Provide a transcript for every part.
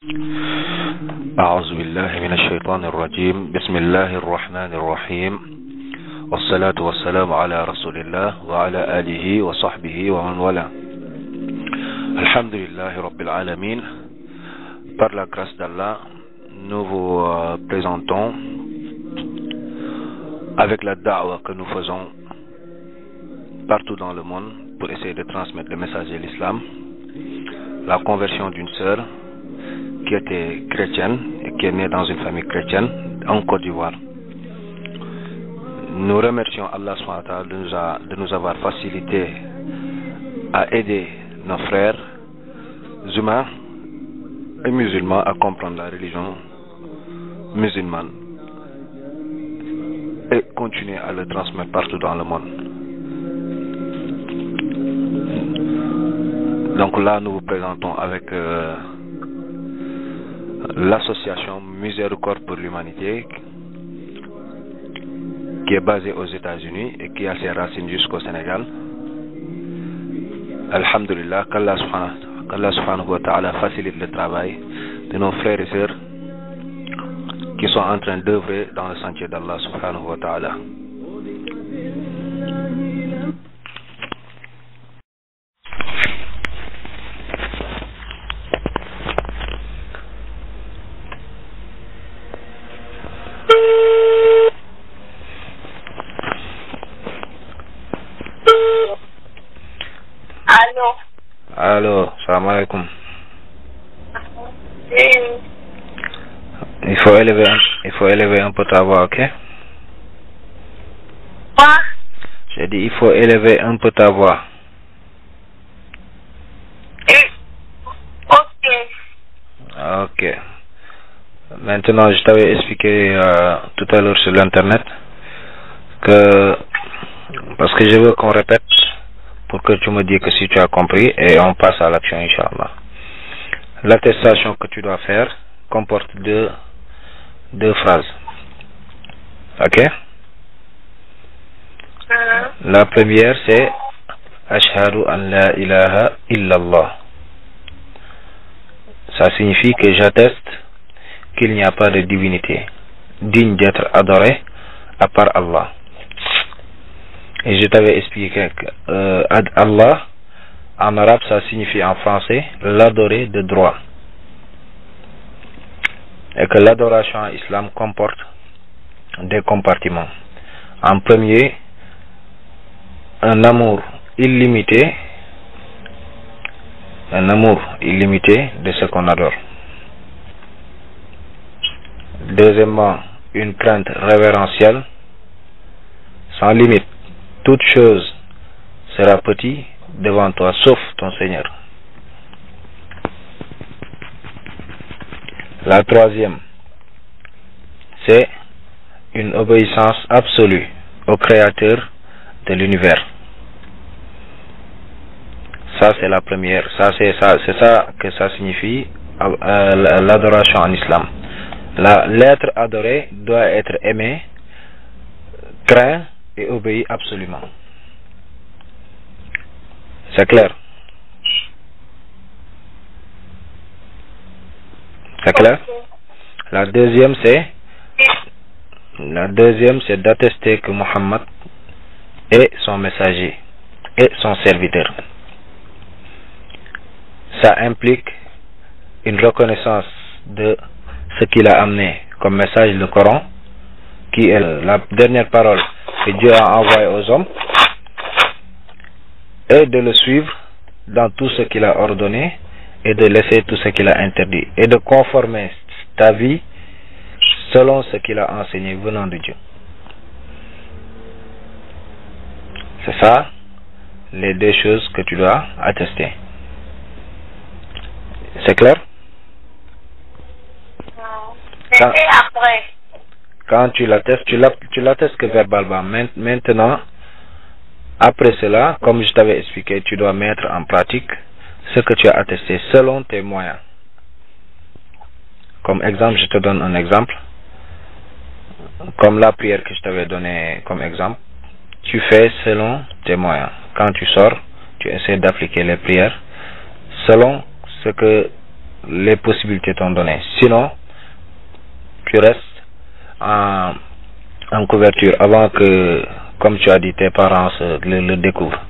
أعوذ بالله من الشيطان الرجيم بسم الله الرحمن الرحيم والصلاة والسلام على رسول الله وعلى آله وصحبه ومن والاه. Alhamdulillah Rabbil Alamin. Par la grâce d'Allah, nous vous présentons avec la da'wa que nous faisons partout dans le monde pour essayer de transmettre le message de l'islam, la conversion d'une sœur qui était chrétienne et qui est née dans une famille chrétienne en Côte d'Ivoire. Nous remercions Allah SWT de nous avoir facilité à aider nos frères humains et musulmans à comprendre la religion musulmane et continuer à le transmettre partout dans le monde. Donc là, nous vous présentons avec l'association Miséricorde pour l'Humanité, qui est basée aux États-Unis et qui a ses racines jusqu'au Sénégal. Alhamdulillah, qu'Allah subhanahu wa ta'ala facilite le travail de nos frères et sœurs qui sont en train d'œuvrer dans le sentier d'Allah subhanahu wa ta'ala. Allô, salam alaikum. Il faut élever un peu ta voix, ok? Quoi? J'ai dit il faut élever un peu ta voix. Ok. Ok. Maintenant, je t'avais expliqué tout à l'heure sur l'internet que, parce que je veux qu'on répète pour que tu me dises que si tu as compris et on passe à l'action, Inch'Allah. L'attestation que tu dois faire comporte deux phrases. Ok? La première c'est Ashhadu an la ilaha illallah. Ça signifie que j'atteste qu'il n'y a pas de divinité digne d'être adorée à part Allah. Et je t'avais expliqué que Allah, en arabe, ça signifie en français l'adorer de droit. Et que l'adoration en islam comporte des compartiments. En premier, un amour illimité de ce qu'on adore. Deuxièmement, une crainte révérentielle sans limite. Toute chose sera petite devant toi, sauf ton Seigneur. La troisième, c'est une obéissance absolue au Créateur de l'univers. Ça, c'est la première. C'est ça que ça signifie l'adoration en islam. L'être adoré doit être aimé, craint et obéi absolument. C'est clair? C'est clair? La deuxième c'est d'attester que Muhammad est son messager et son serviteur. Ça implique une reconnaissance de ce qu'il a amené comme message, le Coran, qui est la dernière parole que Dieu a envoyé aux hommes, et de le suivre dans tout ce qu'il a ordonné et de laisser tout ce qu'il a interdit et de conformer ta vie selon ce qu'il a enseigné venant de Dieu. C'est ça les deux choses que tu dois attester. C'est clair? C'était après. Quand tu l'attestes, tu l'attestes que verbalement. Maintenant, après cela, comme je t'avais expliqué, tu dois mettre en pratique ce que tu as attesté selon tes moyens. Comme exemple, je te donne un exemple. Comme la prière que je t'avais donnée comme exemple, tu fais selon tes moyens. Quand tu sors, tu essaies d'appliquer les prières selon ce que les possibilités t'ont donné. Sinon, tu restes en couverture avant que, comme tu as dit, tes parents le découvrent.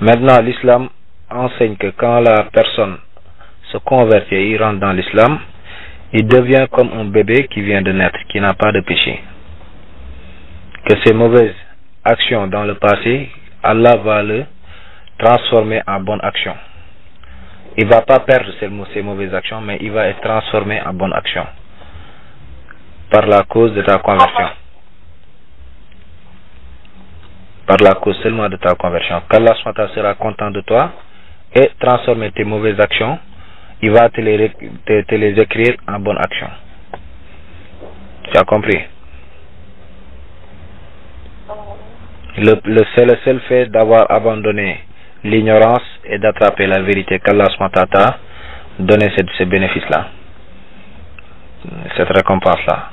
Maintenant, l'islam enseigne que quand la personne se convertit et il rentre dans l'islam, il devient comme un bébé qui vient de naître, qui n'a pas de péché. Que ses mauvaises actions dans le passé, Allah va le transformer en bonnes actions. Il ne va pas perdre ses mauvaises actions, mais il va être transformé en bonnes actions par la cause de ta conversion. Par la cause seulement de ta conversion. Qu'Allah sera content de toi et transformer tes mauvaises actions, il va te les écrire en bonnes actions. Tu as compris? C'est le seul fait d'avoir abandonné l'ignorance et d'attraper la vérité qu'Allah t'a donné ce bénéfice-là, cette récompense-là.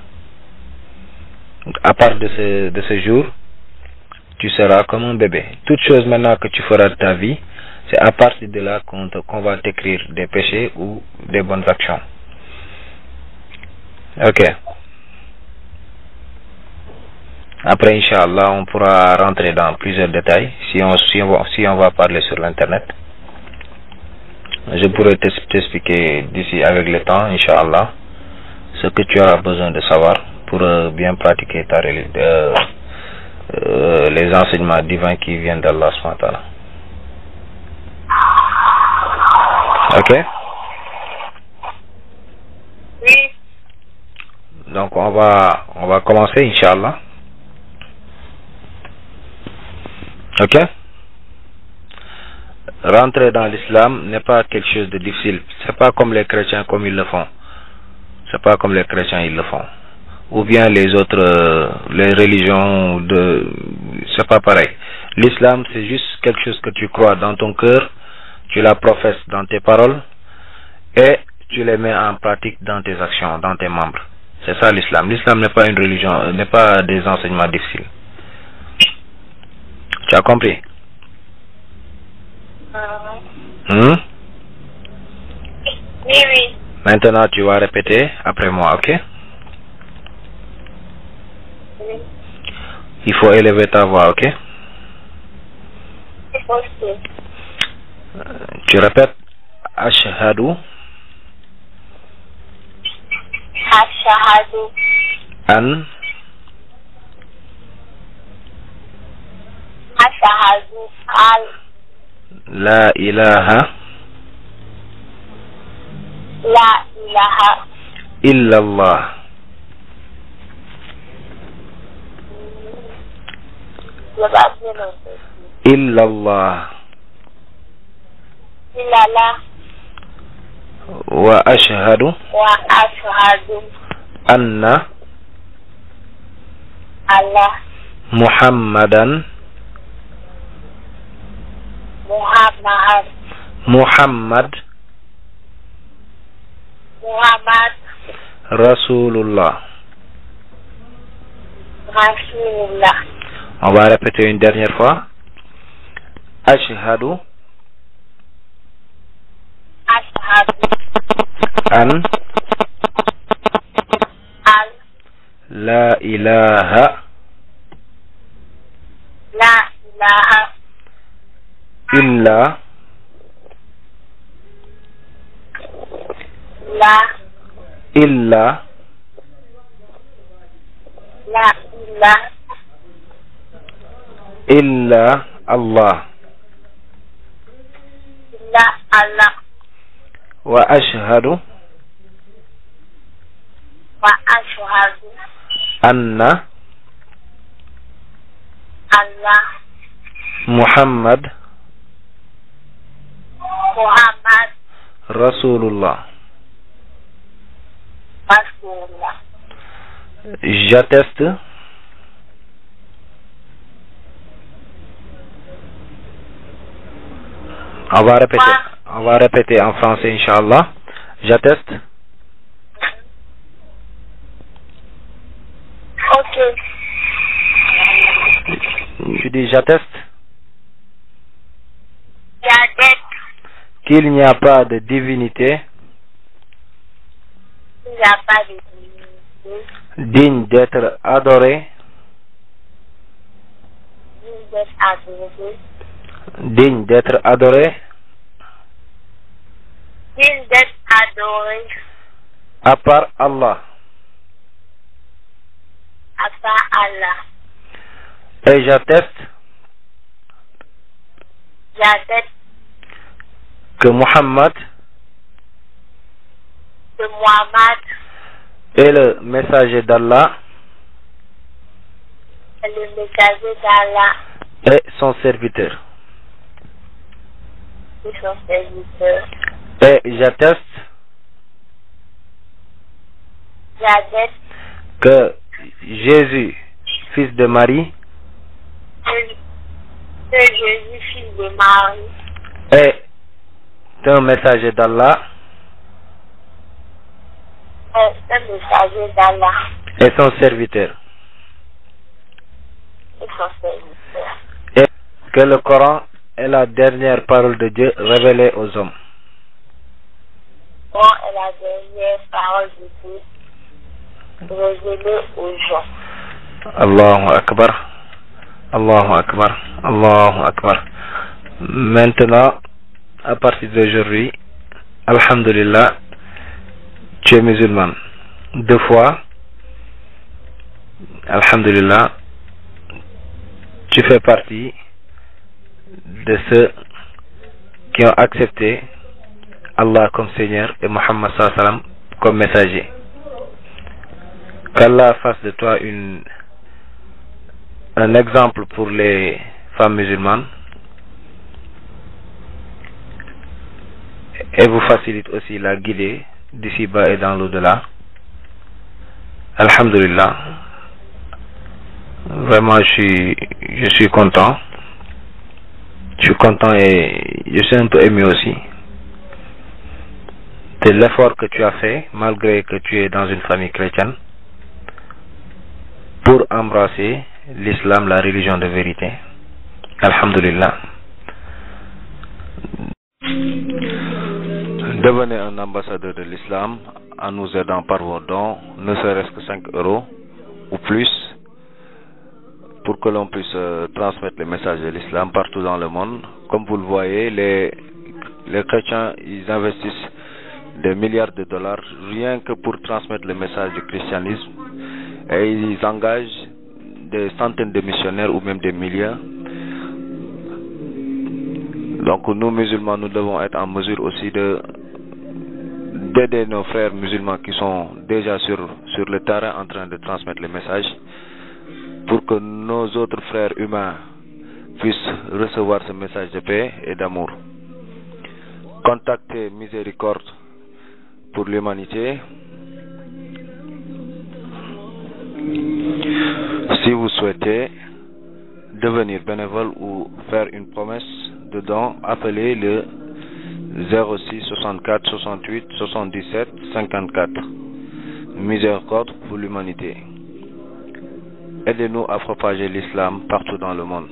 À part de ce jour, tu seras comme un bébé. Toute chose maintenant que tu feras de ta vie, c'est à partir de là qu'on va t'écrire des péchés ou des bonnes actions. Ok. Après, Inch'Allah, on pourra rentrer dans plusieurs détails si on va parler sur l'internet. Je pourrais t'expliquer d'ici avec le temps, Inch'Allah, ce que tu auras besoin de savoir pour bien pratiquer ta religion, les enseignements divins qui viennent d'Allah subhanahu wa ta'ala. Ok? Oui. Donc on va commencer, Inch'Allah. Ok? Rentrer dans l'islam n'est pas quelque chose de difficile. C'est pas comme les chrétiens comme ils le font. C'est pas comme les chrétiens ils le font. Ou bien les autres, les religions c'est pas pareil. L'islam c'est juste quelque chose que tu crois dans ton cœur, tu la professes dans tes paroles et tu les mets en pratique dans tes actions, dans tes membres. C'est ça l'islam. L'islam n'est pas une religion, n'est pas des enseignements difficiles. Tu as compris? Oui, oui. Maintenant, tu vas répéter après moi, ok? Oui. Il faut élever ta voix, ok? Ok. Tu répètes Ashhadu Ashhadu an an la ilaha illallah illallah wa ashhadu anna Muhammadan Rasulullah. On va répéter une dernière fois. Ashhadu an la ilaha illa Allah wa ashhadu anna Muhammad Rasulullah. J'atteste on va répéter en français, Inch'Allah. J'atteste. Ok. Tu dis j'atteste. qu'il n'y a pas de divinité Il n'y a pas de divinité digne d'être adorée, digne d'être adorée, digne d'être adorée digne d'être adorée à part Allah. à part Allah. Et j'atteste J'atteste que Muhammad que Muhammad est le messager d'Allah est le messager d'Allah et son serviteur. et son serviteur. Et j'atteste J'atteste que Jésus, fils de Marie, que Jésus, fils de Marie, est un messager d'Allah est un messager d'Allah et son serviteur. et son serviteur. Et que le Coran est la dernière parole de Dieu révélée aux hommes. Bon est la dernière parole de Dieu révélée aux gens. Allahu Akbar. Allahu Akbar. Allahu Akbar. Maintenant, à partir d'aujourd'hui, Alhamdulillah, tu es musulman. 2 fois. Alhamdulillah, tu fais partie de ceux qui ont accepté Allah comme Seigneur et Muhammad sallallahu alayhi wa sallam comme messager. Qu'Allah fasse de toi un exemple pour les femmes musulmanes et vous facilite aussi la guidée d'ici-bas et dans l'au-delà. Alhamdulillah. Vraiment, je suis content. Je suis content et je suis un peu ému aussi de l'effort que tu as fait, malgré que tu es dans une famille chrétienne, pour embrasser l'islam, la religion de vérité. Alhamdulillah. Devenez un ambassadeur de l'islam en nous aidant par vos dons, ne serait-ce que 5 € ou plus, pour que l'on puisse transmettre le message de l'islam partout dans le monde. Comme vous le voyez, les chrétiens, ils investissent des milliards de dollars rien que pour transmettre le message du christianisme, et ils engagent des centaines de missionnaires ou même des milliers. Donc nous musulmans, nous devons être en mesure aussi d'aider nos frères musulmans qui sont déjà sur le terrain en train de transmettre le message, pour que nos autres frères humains puissent recevoir ce message de paix et d'amour. Contactez Miséricorde pour l'humanité si vous souhaitez devenir bénévole ou faire une promesse de don. Appelez le 06 64 68 77 54. Miséricorde pour l'humanité. Aidez-nous à propager l'islam partout dans le monde.